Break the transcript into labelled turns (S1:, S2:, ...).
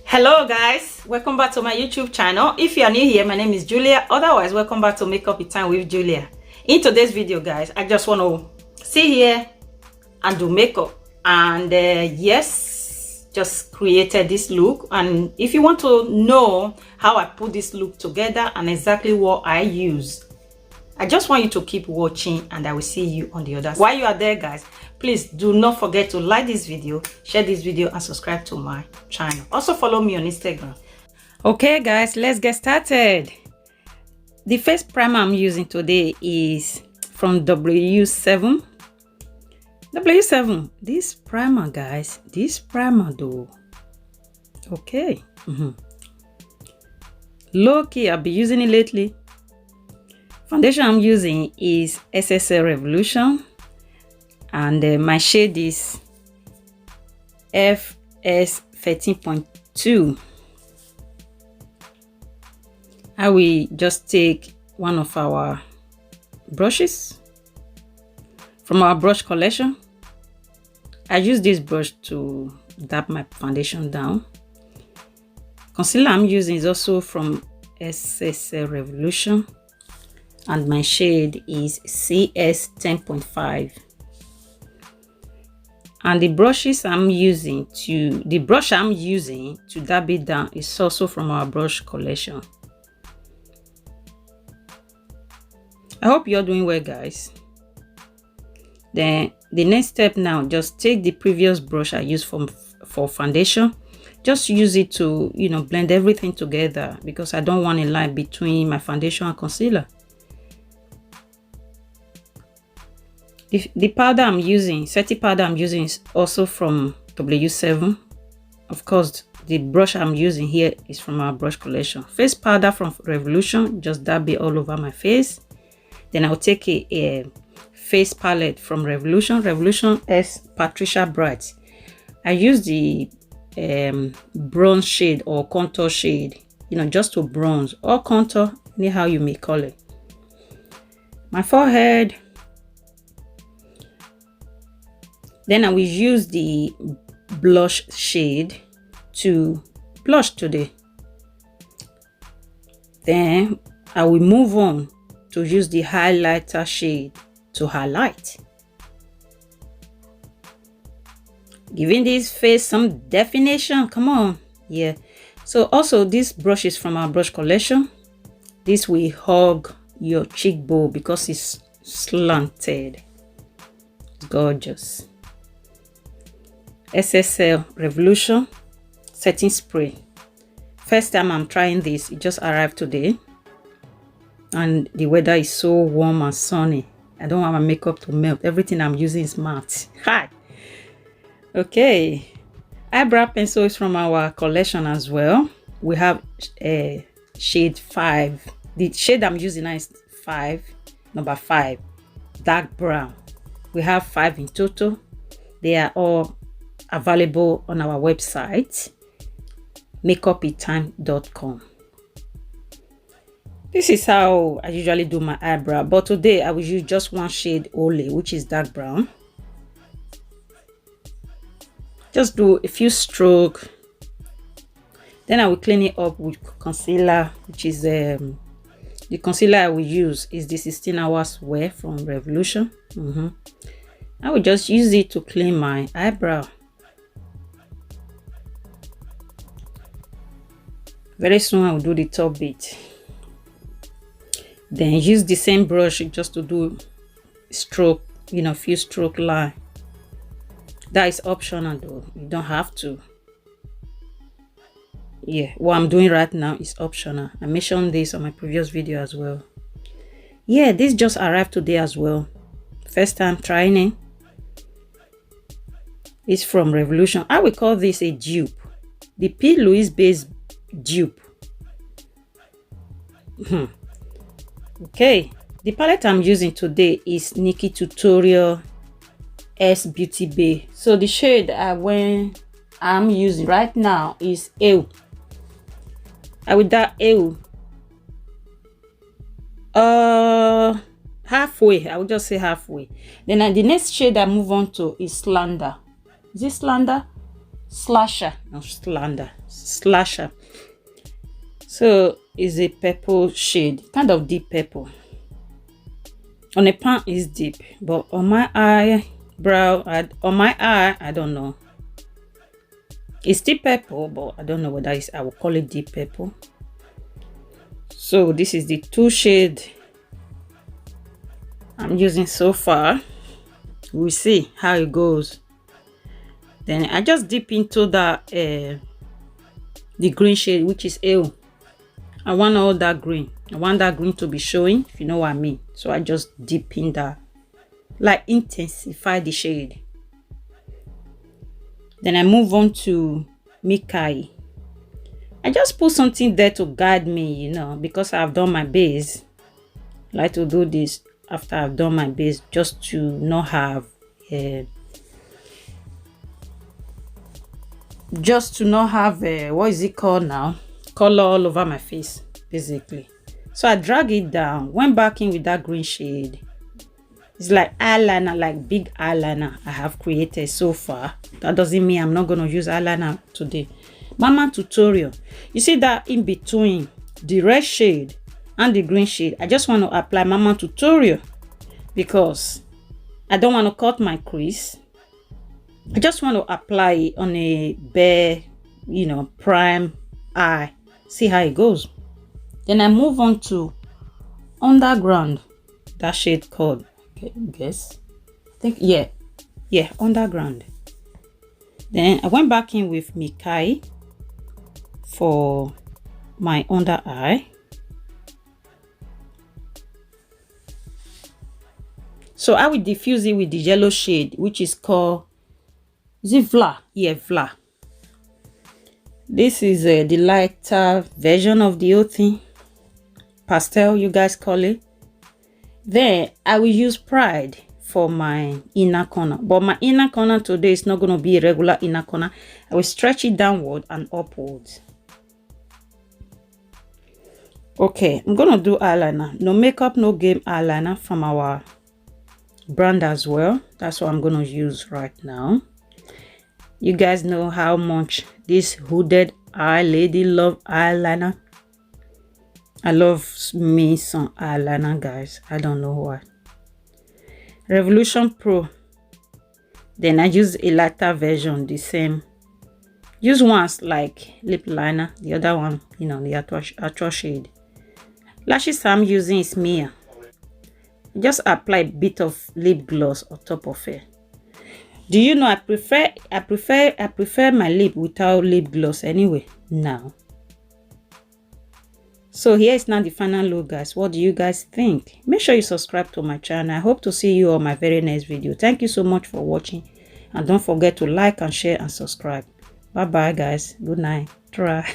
S1: Hello guys, welcome back to my YouTube channel. If you are new here, my name is Julia. Otherwise, welcome back to Makeup with Time with Julia. In today's video guys, I just want to sit here and do makeup, and yes, just created this look. And if you want to know how I put this look together and exactly what I use, I just want you to keep watching, and I will see you on the other side. While you are there guys, please do not forget to like this video, share this video, and subscribe to my channel. Also follow me on Instagram. Okay guys, let's get started. The face primer I'm using today is from W7. This primer guys, this primer though, okay, low key I've been using it lately. Foundation I'm using is SSL Revolution, and my shade is FS 13.2. I will just take one of our brushes from our brush collection. I use this brush to dab my foundation down. Concealer I'm using is also from SSL Revolution, and my shade is CS 10.5. And the brush I'm using to dab it down is also from our brush collection. I hope you're doing well guys. Then the next step now, just take the previous brush I used for foundation, just use it to blend everything together, because I don't want a line between my foundation and concealer. The powder I'm using, setting powder I'm using, is also from W7. Of course, the brush I'm using here is from our brush collection. Face powder from Revolution, just dab it all over my face. Then I'll take a face palette from Revolution S Patricia Bright. I use the bronze shade or contour shade, just to bronze or contour, anyhow you may call it. My forehead. Then I will use the blush shade to blush today. Then I will move on to use the highlighter shade to highlight, giving this face some definition. Come on, yeah. So also this brush is from our brush collection. This will hug your cheekbone because it's slanted. It's gorgeous. SSL Revolution setting spray. First time I'm trying this. It just arrived today, and the weather is so warm and sunny. I don't want my makeup to melt. Everything I'm using is matte. Hi. Okay, eyebrow pencil is from our collection as well. We have a shade 5. The shade I'm using now is number 5, dark brown. We have 5 in total. They are all available on our website, makeupwithtime.com. This is how I usually do my eyebrow, but today I will use just one shade only, which is dark brown. Just do a few strokes, then I will clean it up with concealer, which is the concealer I will use is the 16 Hours Wear from Revolution. I will just use it to clean my eyebrow. Very soon I will do the top bit. Then use the same brush just to do stroke, few stroke line. That is optional though, you don't have to. Yeah, what I'm doing right now is optional. I mentioned this on my previous video as well. Yeah, this just arrived today as well. First time trying it. It's from Revolution. I will call this a dupe. The P. Louise based dupe. Okay, the palette I'm using today is Nikkie Tutorials S Beauty Bay. So the shade I'm using right now is Ew. I will dab Ew halfway. I will just say halfway. Then the next shade I move on to is Slander. Is it Slander? slasher, no slander, slasher. So it's a purple shade, kind of deep purple. On the pan is deep, but on my eyebrow, on my eye, I don't know. It's still purple, but I don't know what that is. I will call it deep purple. So this is the 2 shade I'm using so far. We'll see how it goes. Then I just dip into the green shade, which is Ale. I want all that green. I want that green to be showing, if you know what I mean. So I just dip in that, like intensify the shade. Then I move on to Nikkie. I just put something there to guide me, you know, because I've done my base. I like to do this after I've done my base, just to not have what is it called now, color all over my face, basically. So I drag it down, went back in with that green shade. It's like eyeliner, like big eyeliner I have created so far. That doesn't mean I'm not going to use eyeliner today. Mama Tutorial. You see that in between the red shade and the green shade, I just want to apply Mama Tutorial because I don't want to cut my crease. I just want to apply it on a bare, you know, prime eye. See how it goes. Then I move on to Underground. That shade called, okay, guess. I think, yeah, Underground. Then I went back in with Nikkie for my under eye. So I will diffuse it with the yellow shade, which is called, is it Vla? Yeah, Vla. This is the lighter version of the whole thing. Pastel, you guys call it. Then I will use Pride for my inner corner. But my inner corner today is not going to be a regular inner corner. I will stretch it downward and upwards. Okay, I'm going to do eyeliner. No makeup, no game eyeliner from our brand as well. That's what I'm going to use right now. You guys know how much this hooded eye lady love eyeliner. I love me some eyeliner, guys. I don't know why. Revolution Pro. Then I use a lighter version, the same. Use once like lip liner, the other one, you know, the actual shade. Lashes I'm using is Mia. Just apply a bit of lip gloss on top of it. Do you know I prefer my lip without lip gloss anyway now. So here is now the final look, guys. What do you guys think? Make sure you subscribe to my channel. I hope to see you on my very next video. Thank you so much for watching, and don't forget to like and share and subscribe. Bye bye, guys. Good night. Try.